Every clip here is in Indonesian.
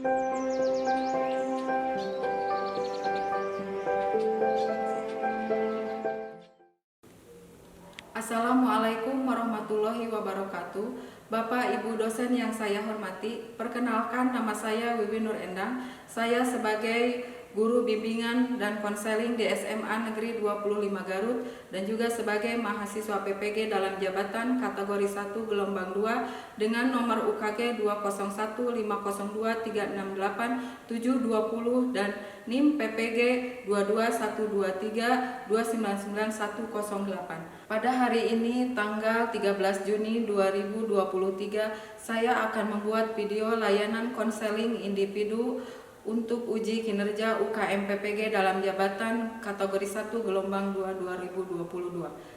Assalamualaikum warahmatullahi wabarakatuh. Bapak Ibu dosen yang saya hormati, perkenalkan nama saya Wiwi Nur Endang. Saya sebagai guru bimbingan dan konseling di SMA Negeri 25 Garut dan juga sebagai mahasiswa PPG dalam jabatan kategori 1 gelombang 2 dengan nomor UKG 20150236870 dan NIM PPG 22123299108. Pada hari ini tanggal 13 Juni 2023 saya akan membuat video layanan konseling individu untuk uji kinerja UKM PPG dalam jabatan kategori 1 gelombang 2 2022.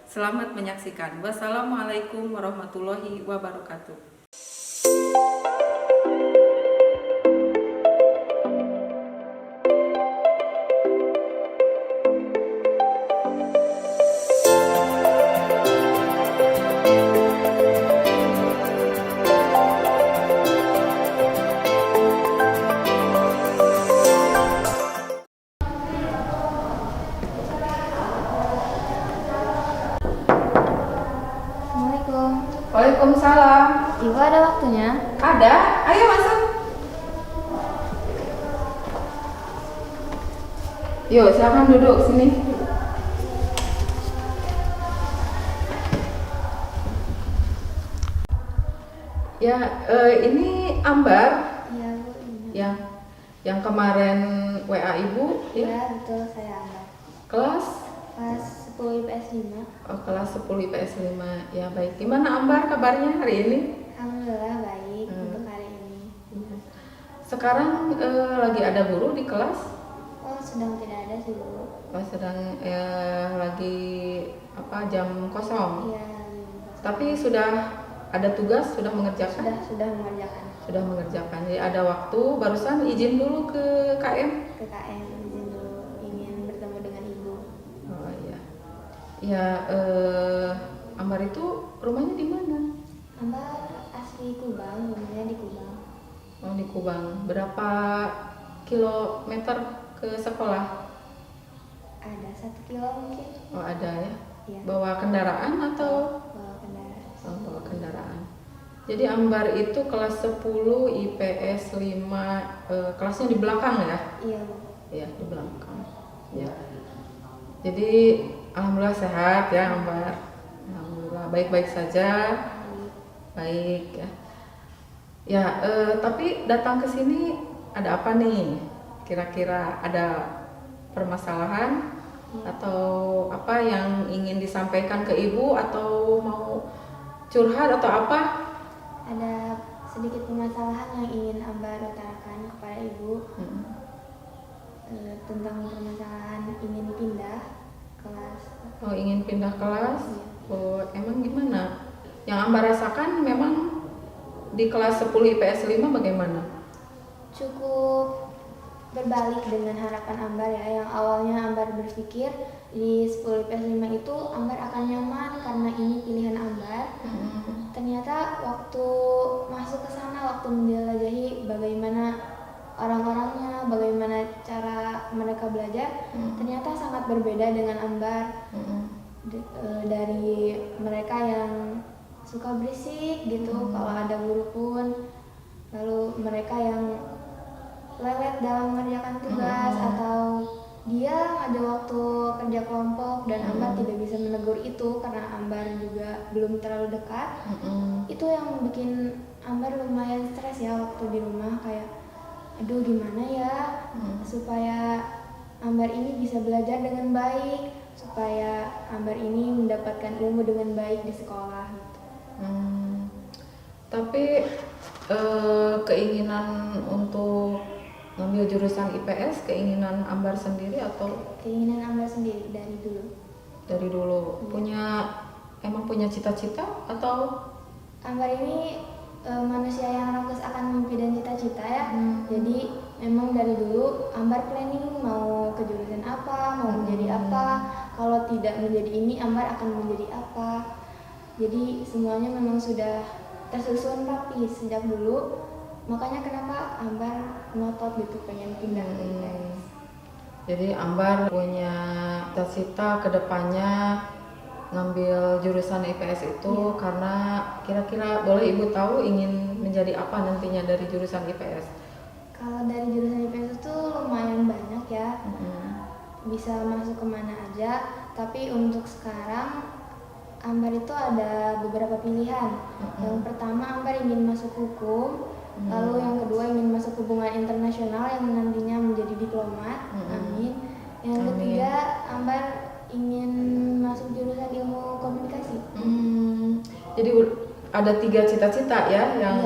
Selamat menyaksikan. Wassalamualaikum warahmatullahi wabarakatuh. Waalaikumsalam. Ibu ada waktunya? Ada, ayo masuk. Yuk, silakan duduk sini. Ya, ini Ambar. Iya, Bu. Yang kemarin WA Ibu, Iya, betul, saya Ambar. Kelas 10 IPS 5. Oh, kelas 10 IPS 5. Ya, baik. Gimana Ambar kabarnya hari ini? Alhamdulillah baik untuk hari ini. Sekarang lagi ada guru di kelas? Oh, sedang tidak ada sih, Bu. Oh, sedang lagi jam kosong? Iya. Tapi sudah ada tugas, sudah mengerjakan? Sudah mengerjakan. Sudah mengerjakan. Jadi ada waktu, barusan izin dulu ke KM? Ke KM, izin dulu, ingin bertemu dengan Ibu. Oh iya. Ya, Ambar itu rumahnya di mana? Ambar asli Kubang, rumahnya di Kubang. Oh, di Kubang. Berapa kilometer ke sekolah? Ada 1 kilo mungkin. Oh, ada ya. Iya. Bawa kendaraan atau? Bawa kendaraan. Oh, bawa kendaraan. Jadi Ambar itu kelas 10 IPS 5, kelasnya di belakang ya? Iya, Bu. Iya, di belakang. Ya. Jadi alhamdulillah sehat ya Ambar. Alhamdulillah baik-baik saja. Baik ya. Ya, tapi datang ke sini ada apa nih? Kira-kira ada permasalahan atau apa yang ingin disampaikan ke Ibu atau mau curhat atau apa? Ada sedikit permasalahan yang ingin Ambar utarakan kepada Ibu. Tentang permasalahan ingin pindah kelas. Oh, ingin pindah kelas? Iya. Oh, emang gimana? Yang Ambar rasakan memang di kelas 10 IPS 5 bagaimana? Cukup berbalik dengan harapan Ambar ya. Yang awalnya Ambar berpikir di 10 IPS 5 itu Ambar akan nyaman karena ini pilihan Ambar. Ternyata waktu masuk ke sana, waktu menjelajahi bagaimana orang-orangnya, bagaimana cara mereka belajar, ternyata sangat berbeda dengan Ambar. Dari mereka yang suka berisik gitu kalau ada guru pun, lalu mereka yang lelet dalam mengerjakan tugas atau dia ada waktu kerja kelompok dan Ambar tidak bisa menegur itu karena Ambar juga belum terlalu dekat. Itu yang bikin Ambar lumayan stres ya waktu di rumah, kayak aduh gimana ya supaya Ambar ini bisa belajar dengan baik, supaya Ambar ini mendapatkan ilmu dengan baik di sekolah gitu. Tapi keinginan untuk ngambil jurusan IPS, keinginan Ambar sendiri atau? Keinginan Ambar sendiri dari dulu. Dari dulu. Emang punya cita-cita atau? Ambar ini manusia yang rakus akan mimpi dan cita-cita ya. Jadi memang dari dulu Ambar planning mau ke jurusan apa, mau menjadi apa. Kalau tidak menjadi ini, Ambar akan menjadi apa. Jadi semuanya memang sudah tersusun rapi sejak dulu. Makanya kenapa Ambar ngotot gitu pengen pindah ke IPS. Jadi Ambar punya cita-cita ke depannya ngambil jurusan IPS itu karena kira-kira boleh Ibu tahu ingin menjadi apa nantinya dari jurusan IPS? Kalau dari jurusan IPS itu lumayan banyak ya, bisa masuk kemana aja. Tapi untuk sekarang Ambar itu ada beberapa pilihan. Yang pertama Ambar ingin masuk hukum, lalu yang kedua ingin masuk hubungan internasional yang nantinya menjadi diplomat. Amin. Yang ketiga Ambar ingin masuk jurusan ilmu komunikasi. Jadi ada 3 cita-cita ya yang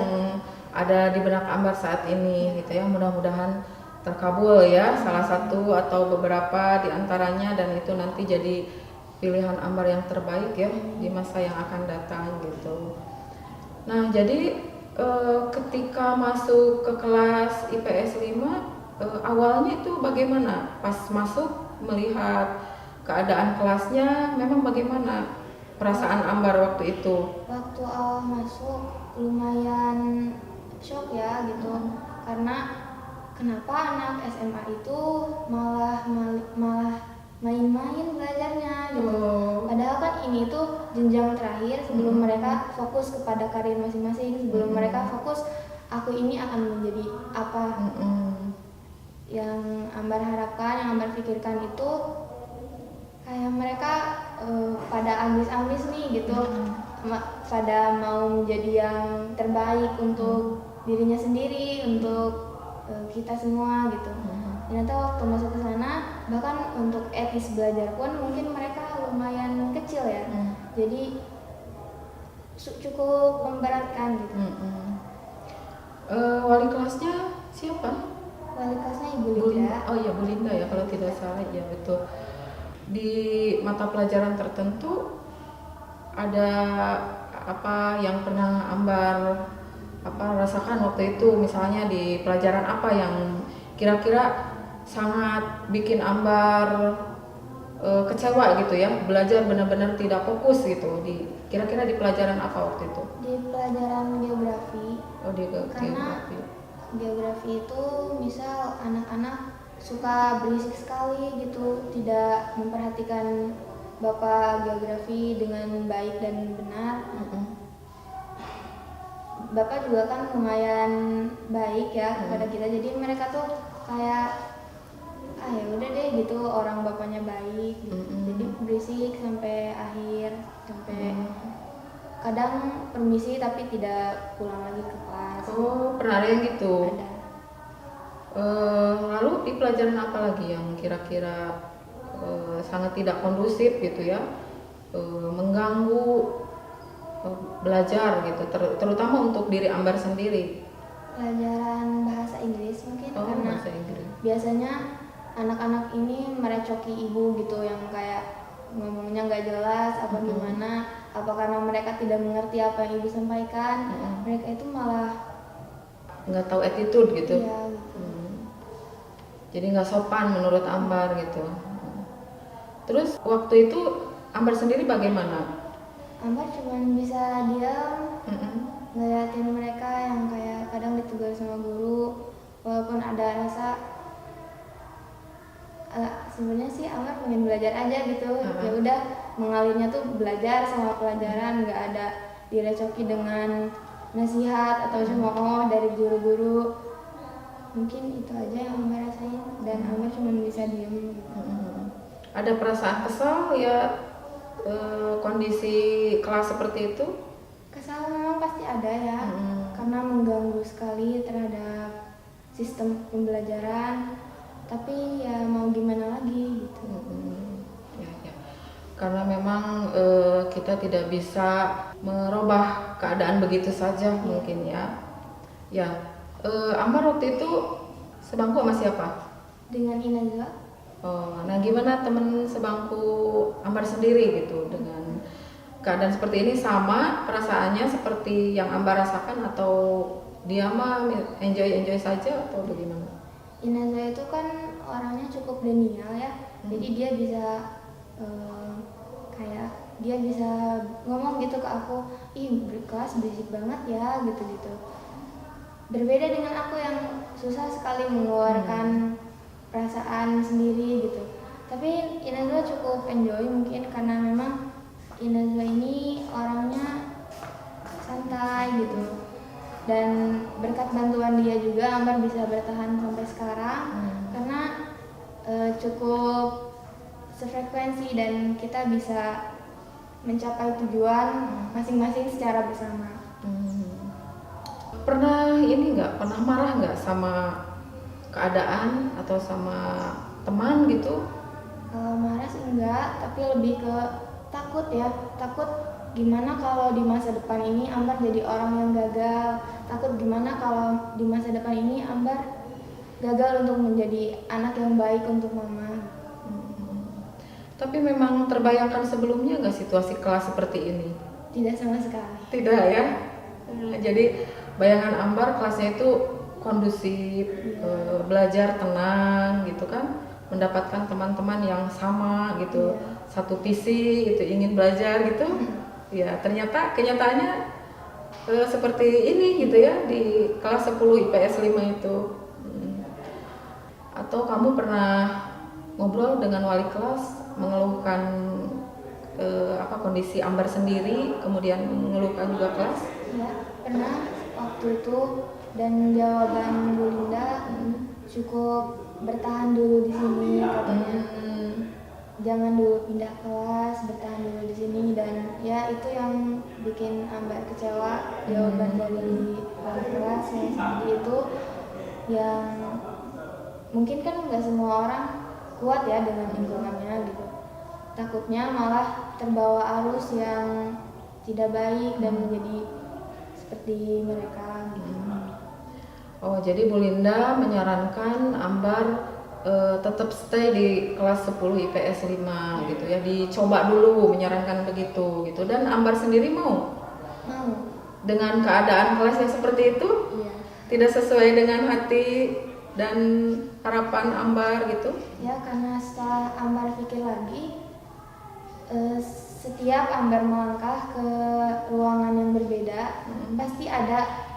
ada di benak Ambar saat ini gitu ya. Mudah-mudahan terkabul ya salah satu atau beberapa di antaranya, dan itu nanti jadi pilihan Ambar yang terbaik ya di masa yang akan datang gitu. Nah, jadi ketika masuk ke kelas IPS 5 awalnya itu bagaimana? Pas masuk melihat keadaan kelasnya memang bagaimana perasaan Ambar waktu itu? Waktu awal masuk lumayan shock ya gitu, karena kenapa anak SMA itu malah main-main belajarnya gitu. Padahal kan ini tuh jenjang terakhir sebelum mereka fokus kepada karir masing-masing, sebelum mereka fokus aku ini akan menjadi apa. Yang Ambar harapkan, yang Ambar pikirkan itu kayak mereka pada ambis-ambis nih gitu, pada mau menjadi yang terbaik untuk dirinya sendiri, untuk kita semua gitu. Ternyata waktu masuk ke sana, bahkan untuk etis belajar pun mungkin mereka lumayan kecil ya. Jadi cukup memberatkan gitu. Wali kelasnya siapa? Wali kelasnya Ibu Linda. Oh iya, Bu Linda ya kalau tidak salah, ya betul. Di mata pelajaran tertentu ada apa yang pernah Ambar rasakan waktu itu, misalnya di pelajaran apa yang kira-kira sangat bikin Ambar kecewa gitu ya, belajar benar-benar tidak fokus gitu, kira-kira di pelajaran apa waktu itu? Di pelajaran geografi. Oh, di geografi. Geografi itu misal anak-anak suka berisik sekali gitu, tidak memperhatikan Bapak geografi dengan baik dan benar. Bapak juga kan lumayan baik ya kepada kita, jadi mereka tuh kayak ya udah deh gitu, orang bapaknya baik gitu. Jadi berisik sampai akhir, sampai kadang permisi tapi tidak pulang lagi ke kelas. Oh, pernah ada yang gitu? Ada. Lalu di pelajaran apa lagi yang kira-kira sangat tidak kondusif gitu ya, mengganggu belajar gitu, terutama untuk diri Ambar sendiri? Pelajaran bahasa Inggris mungkin, karena bahasa Inggris. biasanya anak-anak ini merecoki ibu gitu, yang kayak ngomongnya nggak jelas apa gimana, apa karena mereka tidak mengerti apa yang ibu sampaikan, mereka itu malah nggak tahu attitude gitu. Iya, gitu. Jadi nggak sopan menurut Ambar gitu. Terus waktu itu Ambar sendiri bagaimana? Ambar cuma bisa diam, ngeliatin mereka yang kayak kadang ditegur sama guru, walaupun ada rasa sebenarnya sih Ambar pengen belajar aja gitu. Ya udah, mengalirnya tuh belajar sama pelajaran, nggak ada direcoki dengan nasihat atau cemooh dari guru-guru. Mungkin itu aja yang Ambar rasain, dan Ambar cuma bisa diem gitu. Ada perasaan kesal ya kondisi kelas seperti itu? Kesal memang pasti ada ya, karena mengganggu sekali terhadap sistem pembelajaran. Tapi ya mau gimana lagi gitu. Ya. Karena memang kita tidak bisa merubah keadaan begitu saja mungkin ya. Ya, Ambar waktu itu sebangku sama siapa? Dengan Inazwa. Nah gimana temen sebangku Ambar sendiri gitu dengan keadaan seperti ini, sama perasaannya seperti yang Ambar rasakan atau dia mah enjoy saja atau bagaimana? Inazwa itu kan orangnya cukup denial ya, jadi dia bisa kayak dia bisa ngomong gitu ke aku, ih kelas berisik banget ya gitu. berbeda dengan aku yang susah sekali mengeluarkan perasaan sendiri gitu. Tapi Inazwa cukup enjoy mungkin karena memang Inazwa ini orangnya santai gitu. Dan berkat bantuan dia juga Ambar bisa bertahan sampai sekarang karena cukup sefrekuensi dan kita bisa mencapai tujuan masing-masing secara bersama. Pernah ini nggak, pernah marah nggak sama keadaan atau sama teman gitu? Kalau marah sih enggak, tapi lebih ke takut ya, takut gimana kalau di masa depan ini Ambar jadi orang yang gagal, takut gimana kalau di masa depan ini Ambar gagal untuk menjadi anak yang baik untuk mama. Tapi memang terbayangkan sebelumnya nggak situasi kelas seperti ini? Tidak sama sekali. Tidak ya? Jadi bayangan Ambar kelasnya itu kondusif, belajar tenang gitu kan, mendapatkan teman-teman yang sama gitu, satu visi gitu, ingin belajar gitu. Ya ternyata kenyataannya seperti ini gitu ya di kelas 10 IPS 5 itu. Atau kamu pernah ngobrol dengan wali kelas mengeluhkan kondisi Ambar sendiri, kemudian mengeluhkan juga kelas? Ya, pernah waktu itu, dan jawaban Bu Linda cukup bertahan dulu di sini katanya. Jangan dulu pindah kelas, bertahan dulu di sini, dan ya itu yang bikin Ambar kecewa, jawaban dari wali kelas yang seperti itu, yang mungkin kan nggak semua orang kuat ya dengan lingkungannya gitu. Takutnya malah terbawa arus yang tidak baik dan menjadi seperti mereka gitu. Oh, jadi Bu Linda menyarankan Ambar tetap stay di kelas 10 IPS 5 gitu ya, dicoba dulu, menyarankan begitu gitu. Dan Ambar sendiri mau? Mau. Dengan keadaan kelasnya seperti itu? Iya. Tidak sesuai dengan hati dan harapan Ambar gitu? Ya, karena setelah Ambar pikir lagi, setiap Ambar melangkah ke ruangan yang berbeda, pasti ada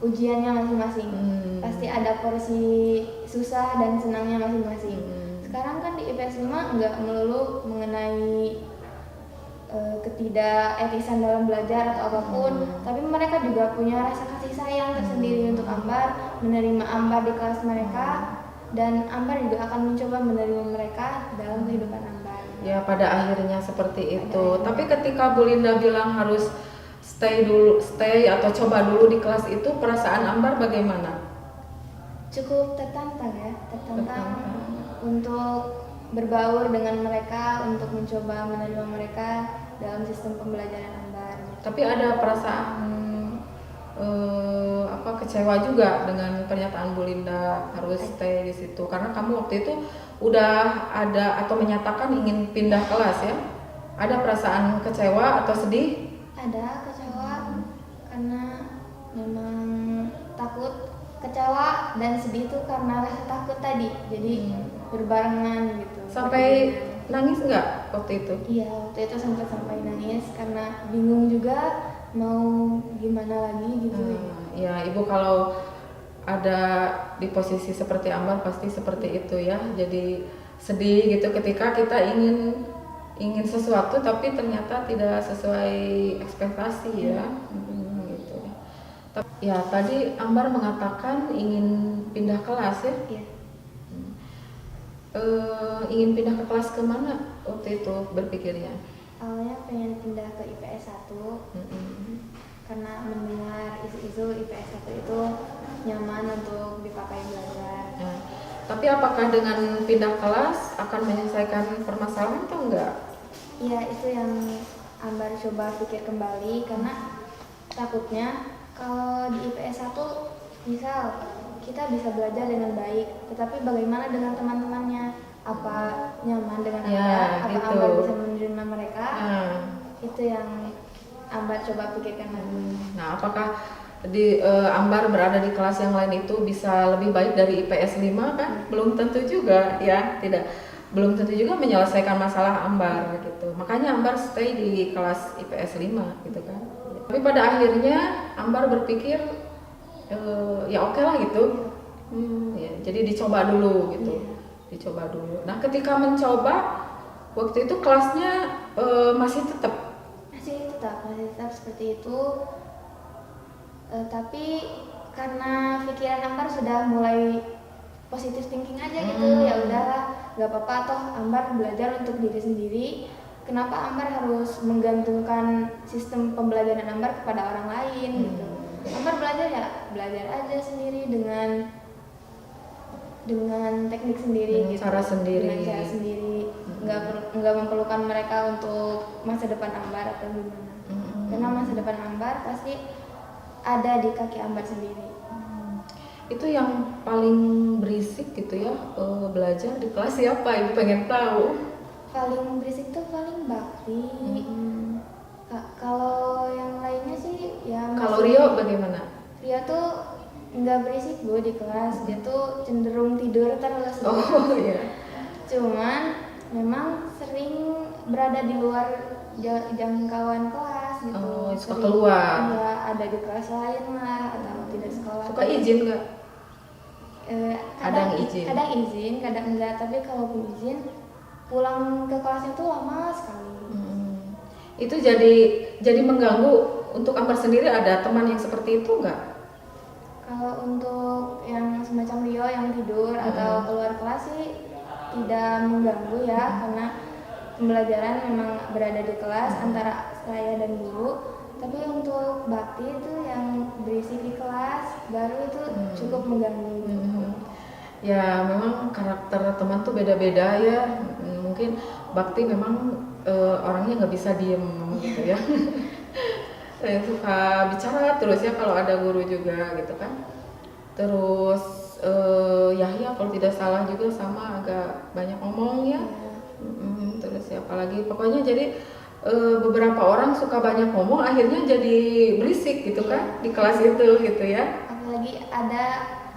ujiannya masing-masing. Pasti ada porsi susah dan senangnya masing-masing. Sekarang kan di IPS 5 nggak melulu mengenai ketidaketisan dalam belajar atau apapun, tapi mereka juga punya rasa kasih sayang tersendiri untuk Ambar, menerima Ambar di kelas mereka, dan Ambar juga akan mencoba menerima mereka dalam kehidupan Ambar. Ya, pada akhirnya seperti itu. Tapi ketika Bu Linda bilang harus stay atau coba dulu di kelas itu, perasaan Ambar bagaimana? Cukup tertantang ya, untuk berbaur dengan mereka, untuk mencoba menerima mereka dalam sistem pembelajaran Ambar. Tapi ada perasaan kecewa juga dengan pernyataan Bu Linda harus stay di situ, karena kamu waktu itu udah ada atau menyatakan ingin pindah kelas ya. Ada perasaan kecewa atau sedih? Ada kecewa karena memang takut. Kecewa dan sedih itu karena rasa takut tadi, jadi berbarengan gitu. Sampai nangis nggak waktu itu? Iya, waktu itu sampai nangis karena bingung juga mau gimana lagi gitu. Ya, Ibu kalau ada di posisi seperti Ambar pasti seperti itu ya. Jadi sedih gitu ketika kita ingin sesuatu tapi ternyata tidak sesuai ekspektasi ya. Gitu. Ya, tadi Ambar mengatakan ingin pindah kelas ya? Iya. Ingin pindah ke kelas kemana waktu itu berpikirnya? Awalnya pengen pindah ke IPS 1 karena mendengar isu-isu IPS 1 itu nyaman untuk dipakai belajar. Tapi apakah dengan pindah kelas akan menyelesaikan permasalahan atau enggak? Iya, itu yang Ambar coba pikir kembali, karena takutnya kalau di IPS 1 misal kita bisa belajar dengan baik, tetapi bagaimana dengan teman-temannya? Apa nyaman dengan Ambar? Apa gitu. Ambar bisa menerima mereka? Itu yang Ambar coba pikirkan lagi. Nah, apakah Ambar berada di kelas yang lain itu bisa lebih baik dari IPS 5 kan? Belum tentu juga ya, belum tentu juga menyelesaikan masalah Ambar gitu. Makanya Ambar stay di kelas IPS 5 gitu kan. Tapi pada akhirnya Ambar berpikir ya oke lah gitu. Ya, jadi dicoba dulu gitu. Iya. Dicoba dulu. Nah, ketika mencoba waktu itu kelasnya masih tetap. Masih tetap seperti itu. Tapi karena pikiran Ambar sudah mulai positive thinking aja gitu, ya udahlah, nggak apa-apa, toh Ambar belajar untuk diri sendiri. Kenapa Ambar harus menggantungkan sistem pembelajaran Ambar kepada orang lain gitu? Ambar belajar ya belajar aja sendiri dengan teknik sendiri, gitu. Cara sendiri. Dengan cara sendiri, nggak memerlukan mereka untuk masa depan Ambar atau gimana. Karena masa depan Ambar pasti ada di kaki Ambar sendiri. Itu yang paling berisik gitu ya, belajar di kelas siapa? Ibu pengen tahu. Paling berisik tuh paling Bakti. Kalau yang lainnya sih ya. Kalau Rio bagaimana? Rio tuh nggak berisik Bu di kelas, dia tuh cenderung tidur terus. Oh iya. Cuman memang sering berada di luar jangkauan kelas gitu. Oh, suka Sering, keluar. Iya, ada di kelas lain lah atau tidak sekolah. Suka izin nggak? Kadang izin. Kadang izin, kadang enggak. Tapi kalaupun izin, pulang ke kelasnya tuh lama sekali. Itu jadi mengganggu untuk Ambar sendiri. Ada teman yang seperti itu nggak? Kalau untuk yang semacam Rio yang tidur atau keluar kelas sih tidak mengganggu ya, karena pembelajaran memang berada di kelas antara saya dan guru. Tapi untuk Bakti itu yang berisik di kelas baru itu cukup mengganggu. Ya memang karakter teman tuh beda-beda ya. Mungkin Bakti memang orangnya nggak bisa diem gitu ya. Saya suka bicara terus ya kalau ada guru juga gitu kan. Terus Yahya kalau tidak salah juga sama, agak banyak ngomong ya. Terus ya apalagi pokoknya jadi beberapa orang suka banyak ngomong akhirnya jadi berisik gitu kan di kelas itu gitu ya. Apalagi ada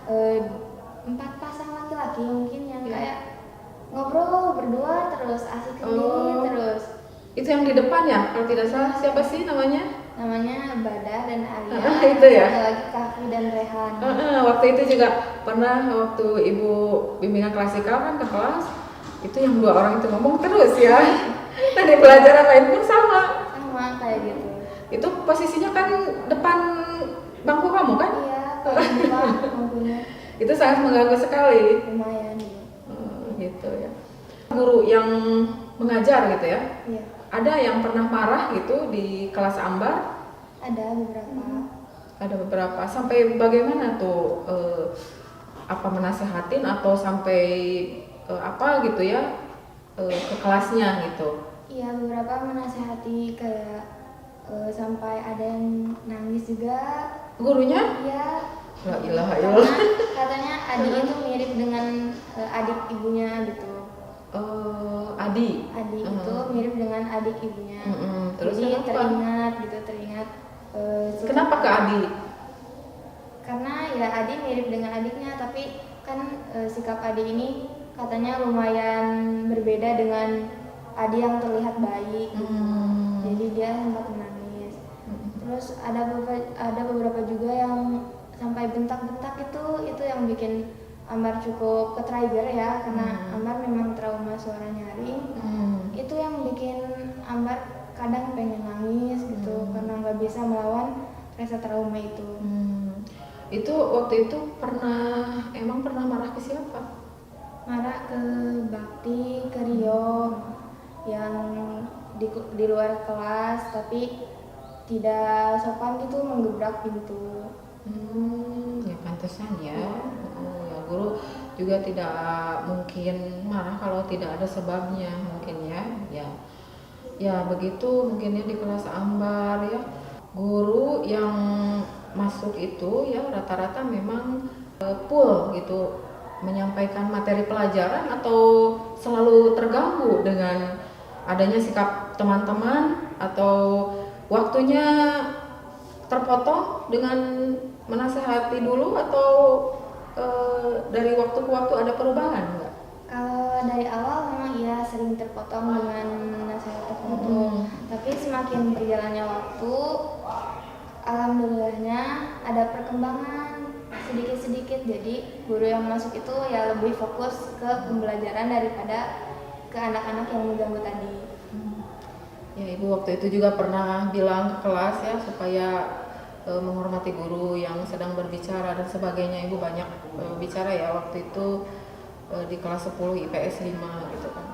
4 pasang laki-laki mungkin yang kayak ngobrol berdua terus asik sendiri terus. Itu yang di depan ya kalau tidak salah, siapa sih namanya? Namanya Bada dan Arya. Itu ya. Satu lagi Kafi dan Rehan. Waktu itu juga pernah, waktu ibu bimbingan klasikal kan ke kelas, itu yang 2 orang itu ngomong terus ya. Nah di pelajaran lain pun sama Kayak gitu. Itu posisinya kan depan bangku kamu kan? Iya, paling depan bangkunya. Itu sangat mengganggu sekali. Lumayan gitu. Gitu ya. Guru yang mengajar gitu ya? Iya. Ada yang pernah marah gitu di kelas Ambar? Ada beberapa. Ada beberapa. Sampai bagaimana tuh? Apa menasehatin atau sampai apa gitu ya ke kelasnya gitu? Iya, beberapa menasehati kayak sampai ada yang nangis juga. Gurunya? Iya. La ilaha illallah. Katanya adik itu mirip dengan adik ibunya gitu. Adi Itu mirip dengan adik ibunya. Terus jadi kenapa? teringat. Kenapa ke Adi? Karena ya Adi mirip dengan adiknya, tapi kan sikap Adi ini katanya lumayan berbeda dengan Adi yang terlihat baik. Jadi dia sempat menangis. Terus ada beberapa juga yang sampai bentak-bentak, itu yang bikin Ambar cukup ke-trigger ya, karena Ambar memang trauma suara nyaring. Itu yang bikin Ambar kadang pengen nangis gitu, karena nggak bisa melawan rasa trauma itu. Itu waktu itu emang pernah marah ke siapa? Marah ke Bakti, ke Rio yang di luar kelas, tapi tidak sopan gitu menggebrak pintu. Ya pantesan ya. Ya guru juga tidak mungkin marah kalau tidak ada sebabnya mungkin ya. Ya begitu mungkin ya di kelas Ambar ya. Guru yang masuk itu ya rata-rata memang full gitu menyampaikan materi pelajaran, atau selalu terganggu dengan adanya sikap teman-teman, atau waktunya terpotong dengan menasehati dulu, atau dari waktu ke waktu ada perubahan enggak? Kalau dari awal memang iya sering terpotong dengan nasihat tertentu, tapi semakin berjalannya waktu, alhamdulillahnya ada perkembangan sedikit-sedikit, jadi guru yang masuk itu ya lebih fokus ke pembelajaran daripada ke anak-anak yang mengganggu tadi. Ya, Ibu waktu itu juga pernah bilang ke kelas ya supaya menghormati guru yang sedang berbicara dan sebagainya. Ibu banyak bicara ya waktu itu di kelas 10 IPS 5 gitu kan.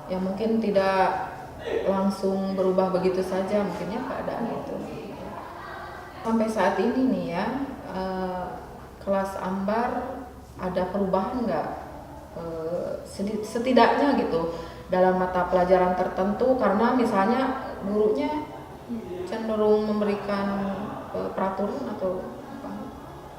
Ya mungkin tidak langsung berubah begitu saja mungkin ya keadaan itu. Sampai saat ini nih ya, kelas Ambar ada perubahan nggak? Setidaknya gitu dalam mata pelajaran tertentu, karena misalnya gurunya cenderung memberikan peraturan atau apa?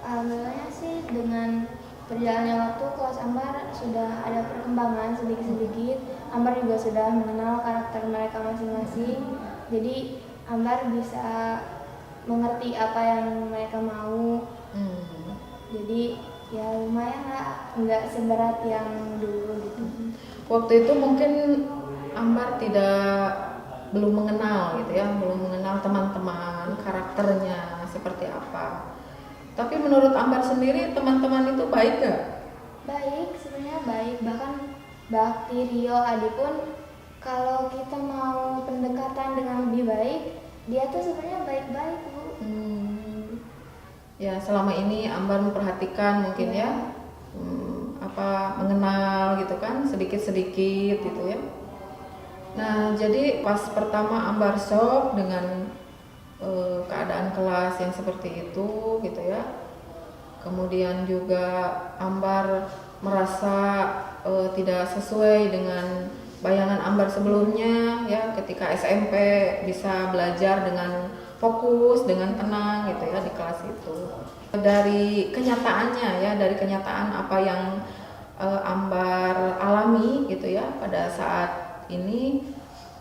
Alhamdulillah sih dengan berjalannya waktu kelas Ambar sudah ada perkembangan sedikit-sedikit. Ambar juga sudah mengenal karakter mereka masing-masing, jadi Ambar bisa mengerti apa yang mereka mau. Jadi ya lumayan lah, nggak seberat yang dulu gitu. Waktu itu mungkin Ambar belum mengenal gitu ya, belum mengenal teman-teman, karakternya seperti apa. Tapi menurut Ambar sendiri teman-teman itu baik gak? Baik, sebenarnya baik. Bahkan Bakti, Rio, Adi pun kalau kita mau pendekatan dengan lebih baik, dia tuh sebenarnya baik-baik, Bu. Ya selama ini Ambar memperhatikan mungkin ya, mengenal gitu kan sedikit-sedikit gitu ya. Nah jadi pas pertama Ambar shock dengan keadaan kelas yang seperti itu gitu ya. Kemudian juga Ambar merasa tidak sesuai dengan bayangan Ambar sebelumnya ya, ketika SMP bisa belajar dengan fokus, dengan tenang gitu ya di kelas itu. Dari kenyataannya ya, dari kenyataan apa yang Ambar alami gitu ya pada saat ini,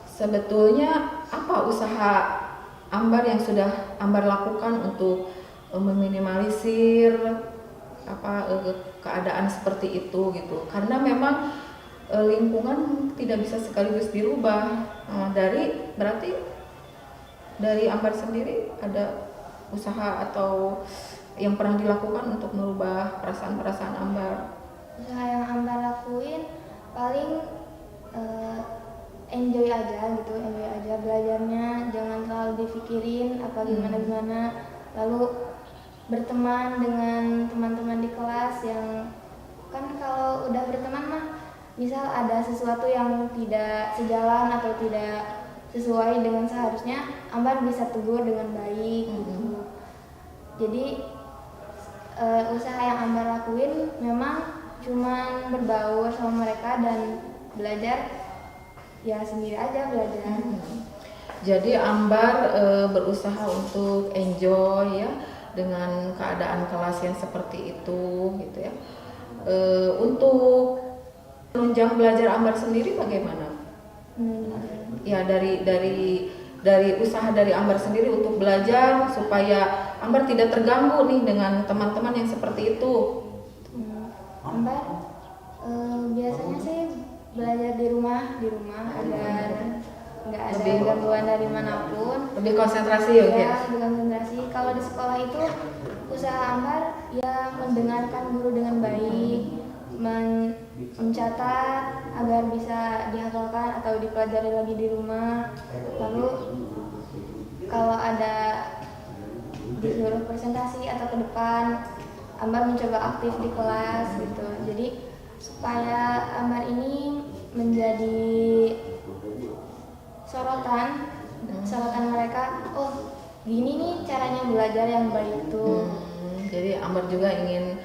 sebetulnya apa usaha Ambar yang sudah Ambar lakukan untuk meminimalisir keadaan seperti itu gitu, karena memang lingkungan tidak bisa sekaligus dirubah. Berarti dari Ambar sendiri ada usaha atau yang pernah dilakukan untuk merubah perasaan-perasaan Ambar? Usaha yang Ambar lakuin paling enjoy aja gitu, enjoy aja belajarnya, jangan terlalu dipikirin apa gimana, lalu berteman dengan teman-teman di kelas yang kan kalau udah berteman mah misal ada sesuatu yang tidak sejalan atau tidak sesuai dengan seharusnya, Ambar bisa tegur dengan baik gitu. Jadi usaha yang Ambar lakuin memang cuman berbaur sama mereka dan belajar ya sendiri aja belajar. Jadi Ambar berusaha untuk enjoy ya dengan keadaan kelas yang seperti itu gitu ya. Untuk menunjang belajar Ambar sendiri bagaimana? Ya dari usaha dari Ambar sendiri untuk belajar supaya Ambar tidak terganggu nih dengan teman-teman yang seperti itu. Ambar biasanya sih belajar di rumah agar nggak ada gangguan dari manapun. Lebih konsentrasi ya? Ya, lebih konsentrasi. Kalau di sekolah itu usaha Ambar ya mendengarkan guru dengan baik, mencatat agar bisa dihafalkan atau dipelajari lagi di rumah. Lalu kalau ada disuruh presentasi atau ke depan, Ambar mencoba aktif di kelas gitu. Jadi supaya Ambar ini menjadi sorotan mereka, oh gini nih caranya belajar yang baik itu. Jadi Ambar juga ingin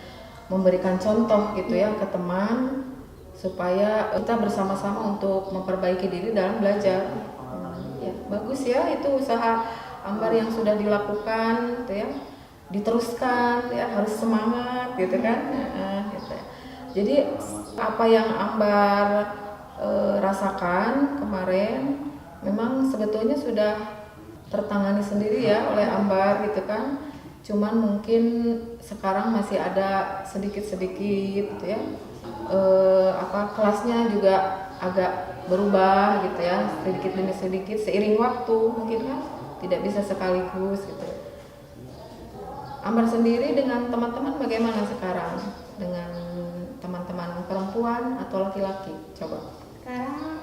memberikan contoh gitu ya ke teman supaya kita bersama-sama untuk memperbaiki diri dalam belajar. Ya, bagus ya itu usaha Ambar yang sudah dilakukan gitu ya. Diteruskan ya, harus semangat gitu kan. Gitu. Jadi apa yang Ambar rasakan kemarin memang sebetulnya sudah tertangani sendiri ya oleh Ambar gitu kan. Cuman mungkin sekarang masih ada sedikit-sedikit gitu ya, kelasnya juga agak berubah gitu ya, sedikit demi sedikit seiring waktu mungkin kan, tidak bisa sekaligus gitu. Ambar sendiri dengan teman-teman bagaimana sekarang? Dengan teman-teman perempuan atau laki-laki? Coba. Sekarang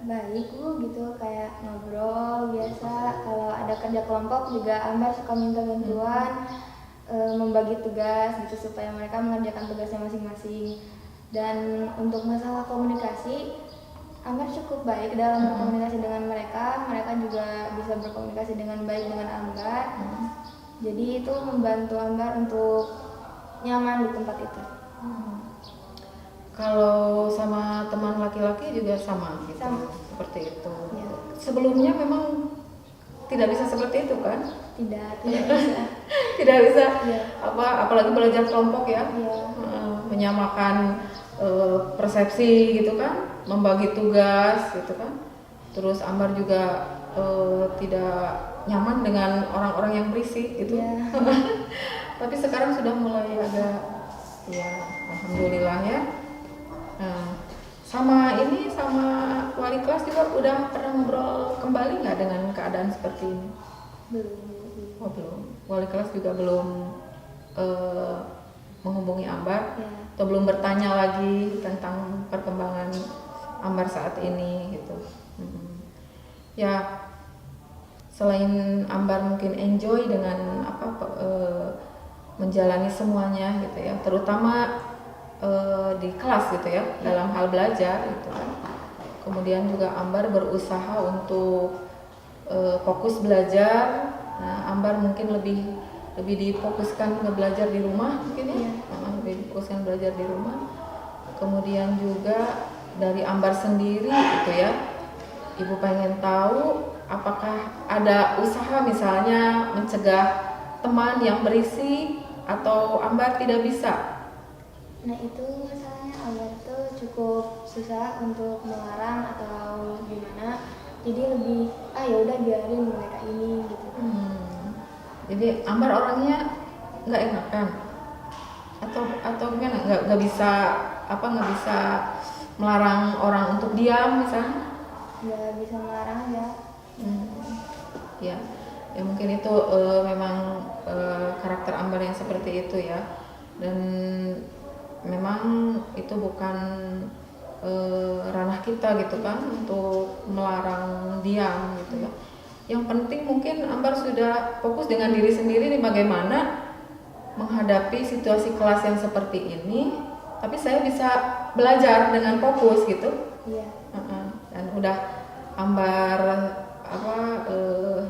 baik Bu gitu, kayak ngobrol biasa. Kalau ada kerja kelompok juga Ambar suka minta bantuan, membagi tugas gitu supaya mereka mengerjakan tugasnya masing-masing. Dan untuk masalah komunikasi, Ambar cukup baik dalam berkomunikasi dengan mereka. Mereka juga bisa berkomunikasi dengan baik dengan Ambar. Jadi itu membantu Ambar untuk nyaman di tempat itu. Kalau sama teman laki-laki juga sama gitu. Sama. Seperti itu. Ya. Sebelumnya memang tidak bisa seperti itu kan? Tidak bisa. Tidak bisa. Iya. Apalagi belajar kelompok ya. Iya. Menyamakan persepsi gitu kan, membagi tugas gitu kan. Terus Ambar juga tidak nyaman dengan orang-orang yang berisik gitu. Iya. Tapi sekarang sudah mulai agak, ya alhamdulillah ya. Sama wali kelas juga udah pernah ngobrol kembali nggak dengan keadaan seperti ini? Belum. Oh belum. Wali kelas juga belum menghubungi Ambar, Ya. atau belum bertanya lagi tentang perkembangan Ambar saat ini gitu. Ya, selain Ambar mungkin enjoy dengan menjalani semuanya gitu ya, terutama di kelas gitu ya, dalam hal belajar gitu kan. Kemudian juga Ambar berusaha untuk fokus belajar. Nah, Ambar mungkin lebih difokuskan ke belajar di rumah mungkin ya. Lebih difokuskan belajar di rumah. Kemudian juga dari Ambar sendiri gitu ya, Ibu pengen tahu apakah ada usaha misalnya mencegah teman yang berisik atau Ambar tidak bisa? Nah itu masalahnya Ambar tuh cukup susah untuk melarang atau gimana. Jadi lebih ya udah biarin mereka ini gitu. Jadi Ambar orangnya nggak enakan atau gimana? Nggak bisa melarang orang untuk diam misalnya? Nggak bisa melarang aja. Ya mungkin itu memang karakter Ambar yang seperti itu ya, dan memang itu bukan ranah kita gitu kan untuk melarang diam gitu ya. Yang penting mungkin Ambar sudah fokus dengan diri sendiri nih, bagaimana menghadapi situasi kelas yang seperti ini, tapi saya bisa belajar dengan fokus gitu. Iya. Dan udah Ambar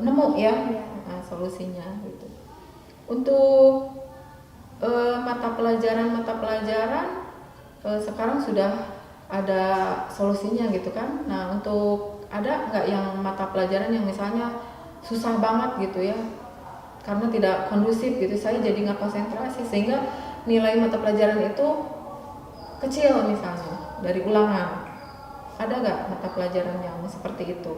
nemu ya. Iya. Solusinya gitu. Untuk mata pelajaran sekarang sudah ada solusinya gitu kan. Nah, untuk ada nggak yang mata pelajaran yang misalnya susah banget gitu ya, karena tidak kondusif gitu, saya jadi nggak konsentrasi sehingga nilai mata pelajaran itu kecil misalnya dari ulangan. Ada nggak mata pelajaran yang seperti itu?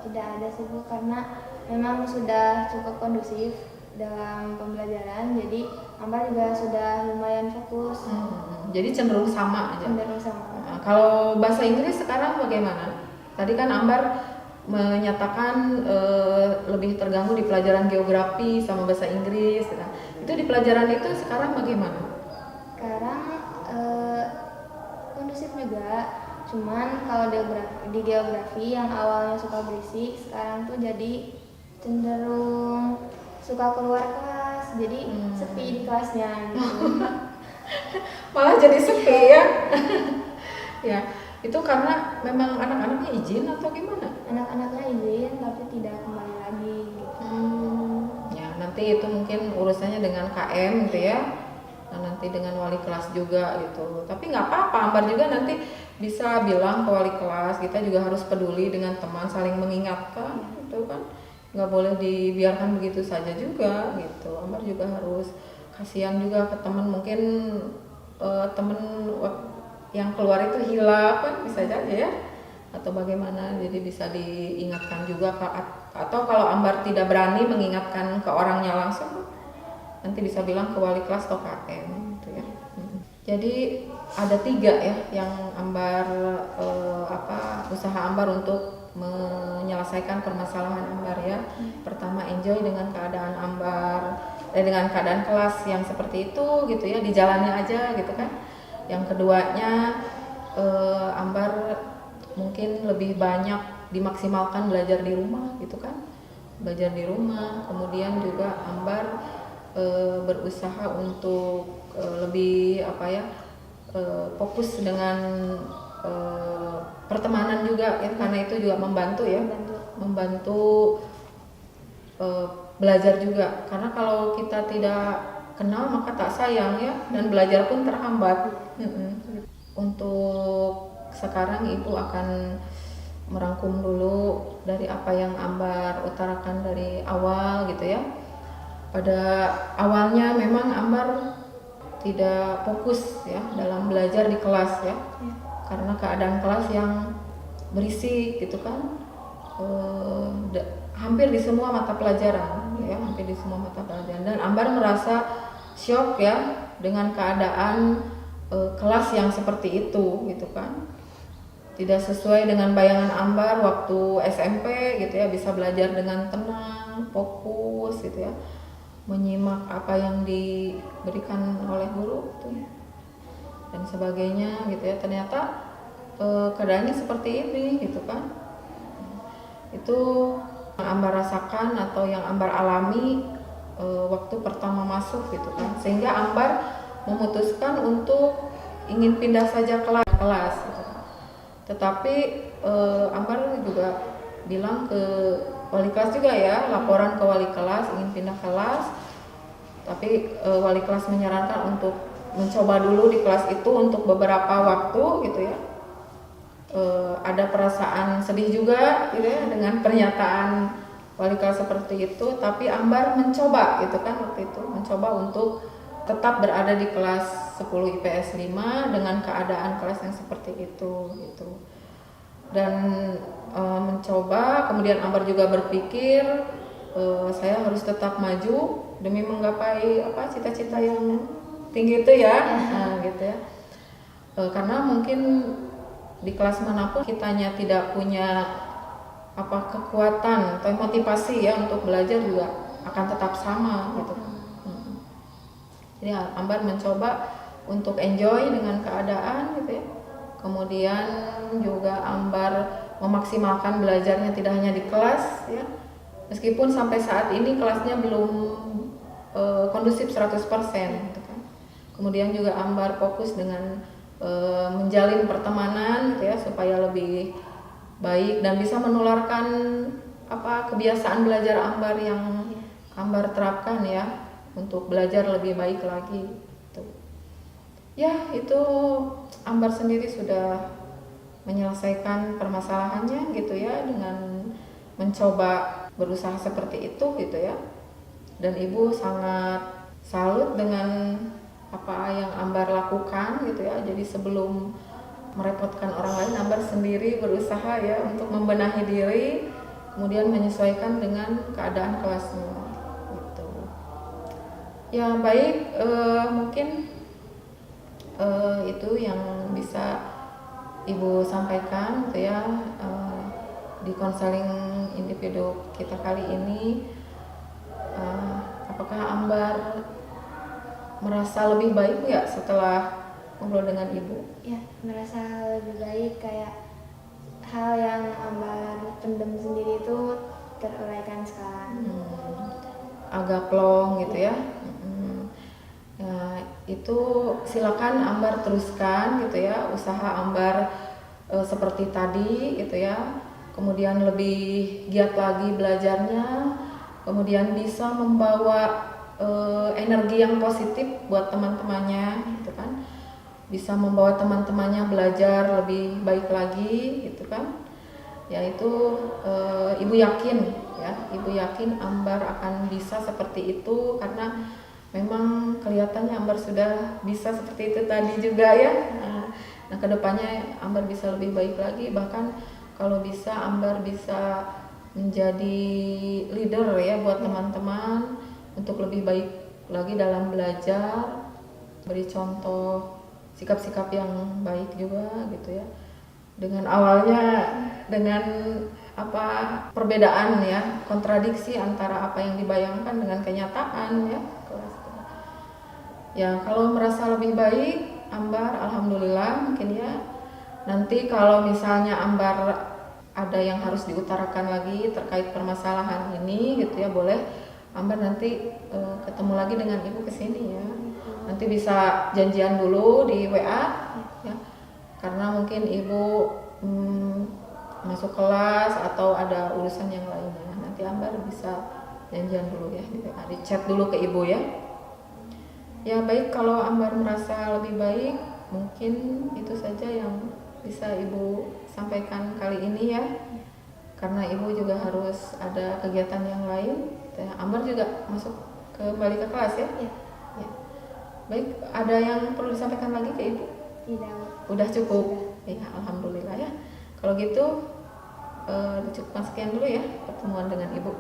Tidak ada sih Bu, karena memang sudah cukup kondusif dalam pembelajaran, jadi Ambar juga sudah lumayan fokus. Jadi cenderung sama aja. Cenderung sama. Nah, kalau bahasa Inggris sekarang bagaimana? Tadi kan Ambar menyatakan lebih terganggu di pelajaran geografi sama bahasa Inggris. Nah, itu di pelajaran itu sekarang bagaimana? Sekarang kondusif juga, cuman kalau di geografi yang awalnya suka berisik, sekarang tuh jadi cenderung suka keluar kelas, jadi sepi di kelasnya gitu. Malah jadi sepi ya. Ya, itu karena memang anak-anaknya izin atau gimana? Anak-anaknya izin tapi tidak kembali lagi gitu. Ya, nanti itu mungkin urusannya dengan KM gitu ya. Nah, nanti dengan wali kelas juga gitu. Tapi nggak apa-apa, Ambar juga nanti bisa bilang ke wali kelas, kita juga harus peduli dengan teman, saling mengingatkan gitu kan. Nggak boleh dibiarkan begitu saja juga gitu. Ambar juga harus kasihan juga ke teman, mungkin teman yang keluar itu hilaf kan, bisa saja ya, atau bagaimana, jadi bisa diingatkan juga atau kalau Ambar tidak berani mengingatkan ke orangnya langsung, nanti bisa bilang ke wali kelas atau KM gitu ya. Jadi ada 3 ya yang Ambar usaha Ambar untuk menyelesaikan permasalahan Ambar ya. Pertama, enjoy dengan keadaan Ambar. dengan keadaan kelas yang seperti itu gitu ya, dijalani aja gitu kan. Yang keduanya Ambar mungkin lebih banyak dimaksimalkan belajar di rumah gitu kan, belajar di rumah. Kemudian juga Ambar berusaha untuk lebih fokus dengan pertemanan juga ya, karena itu juga membantu ya, membantu belajar juga. Karena kalau kita tidak kenal maka tak sayang ya, dan belajar pun terhambat. Untuk sekarang Ibu akan merangkum dulu dari apa yang Ambar utarakan dari awal gitu ya. Pada awalnya memang Ambar tidak fokus ya dalam belajar di kelas ya, karena keadaan kelas yang berisik gitu kan, hampir di semua mata pelajaran ya, hampir di semua mata pelajaran. Dan Ambar merasa shock ya dengan keadaan kelas yang seperti itu gitu kan, tidak sesuai dengan bayangan Ambar waktu SMP gitu ya, bisa belajar dengan tenang, fokus gitu ya, menyimak apa yang diberikan oleh guru gitu ya, dan sebagainya gitu ya. Ternyata keadaannya seperti ini gitu kan. Itu yang Ambar rasakan atau yang Ambar alami waktu pertama masuk gitu kan, sehingga Ambar memutuskan untuk ingin pindah saja kelas gitu. Tetapi Ambar juga bilang ke wali kelas juga ya, laporan ke wali kelas ingin pindah kelas, tapi wali kelas menyarankan untuk mencoba dulu di kelas itu untuk beberapa waktu gitu ya. Ada perasaan sedih juga gitu ya dengan pernyataan wali kelas seperti itu, tapi Ambar mencoba gitu kan, waktu itu mencoba untuk tetap berada di kelas 10 IPS 5 dengan keadaan kelas yang seperti itu gitu. Dan mencoba, kemudian Ambar juga berpikir saya harus tetap maju demi menggapai cita-cita yang tinggi itu ya, gitu ya. Karena mungkin di kelas manapun kitanya tidak punya kekuatan atau motivasi ya untuk belajar juga akan tetap sama gitu. Jadi Ambar mencoba untuk enjoy dengan keadaan gitu ya. Kemudian juga Ambar memaksimalkan belajarnya tidak hanya di kelas ya. Meskipun sampai saat ini kelasnya belum kondusif 100% gitu kan. Kemudian juga Ambar fokus dengan menjalin pertemanan gitu ya, supaya lebih baik dan bisa menularkan kebiasaan belajar Ambar yang Ambar terapkan ya, untuk belajar lebih baik lagi gitu. Ya, itu Ambar sendiri sudah menyelesaikan permasalahannya gitu ya, dengan mencoba berusaha seperti itu gitu ya. Dan Ibu sangat salut dengan apa yang Ambar lakukan gitu ya. Jadi sebelum merepotkan orang lain, Ambar sendiri berusaha ya untuk membenahi diri, kemudian menyesuaikan dengan keadaan kelasnya. Ya baik, mungkin itu yang bisa Ibu sampaikan gitu ya, di konseling individu kita kali ini. Apakah Ambar merasa lebih baik nggak setelah ngobrol dengan Ibu? Ya, merasa lebih baik, kayak hal yang Ambar pendam sendiri itu teruraikan sekarang. Agak plong gitu ya. Nah, itu silakan Ambar teruskan gitu ya, usaha Ambar seperti tadi gitu ya. Kemudian lebih giat lagi belajarnya, kemudian bisa membawa energi yang positif buat teman-temannya gitu kan. Bisa membawa teman-temannya belajar lebih baik lagi gitu kan. Yaitu Ibu yakin ya, Ibu yakin Ambar akan bisa seperti itu, karena memang kelihatannya Ambar sudah bisa seperti itu tadi juga ya. Nah, kedepannya Ambar bisa lebih baik lagi, bahkan kalau bisa Ambar bisa menjadi leader ya buat teman-teman untuk lebih baik lagi dalam belajar, beri contoh sikap-sikap yang baik juga gitu ya. Dengan awalnya dengan perbedaan ya, kontradiksi antara apa yang dibayangkan dengan kenyataan ya, Ya kalau merasa lebih baik Ambar, alhamdulillah mungkin ya. Nanti kalau misalnya Ambar ada yang harus diutarakan lagi terkait permasalahan ini gitu ya, boleh Ambar nanti ketemu lagi dengan ibu kesini ya. Nanti bisa janjian dulu di WA ya, karena mungkin ibu masuk kelas atau ada urusan yang lainnya. Nanti Ambar bisa janjian dulu ya di WA, di chat dulu ke ibu ya. Ya baik, kalau Ambar merasa lebih baik, mungkin itu saja yang bisa ibu sampaikan kali ini ya. Karena ibu juga harus ada kegiatan yang lain. Ambar juga masuk kembali ke kelas ya. Ya. Baik, ada yang perlu disampaikan lagi ke ibu? Tidak. Udah cukup. Ya, alhamdulillah ya. Kalau gitu dicukupkan sekian dulu ya pertemuan dengan ibu.